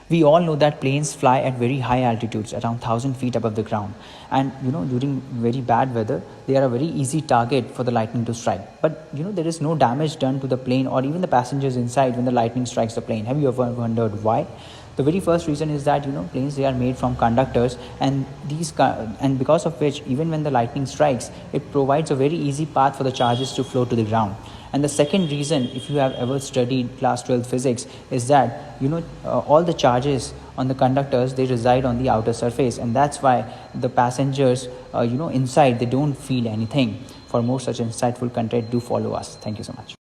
We all know that planes fly at very high altitudes, around 1,000 feet above the ground. And during very bad weather, they are a very easy target for the lightning to strike. But there is no damage done to the plane or even the passengers inside when the lightning strikes the plane. Have you ever wondered why? The very first reason is that planes, they are made from conductors, and because of which, even when the lightning strikes, it provides a very easy path for the charges to flow to the ground. And the second reason, if you have ever studied class 12 physics, is that all the charges on the conductors, they reside on the outer surface, and that's why the passengers inside, they don't feel anything. For more such insightful content, do follow us. Thank you so much.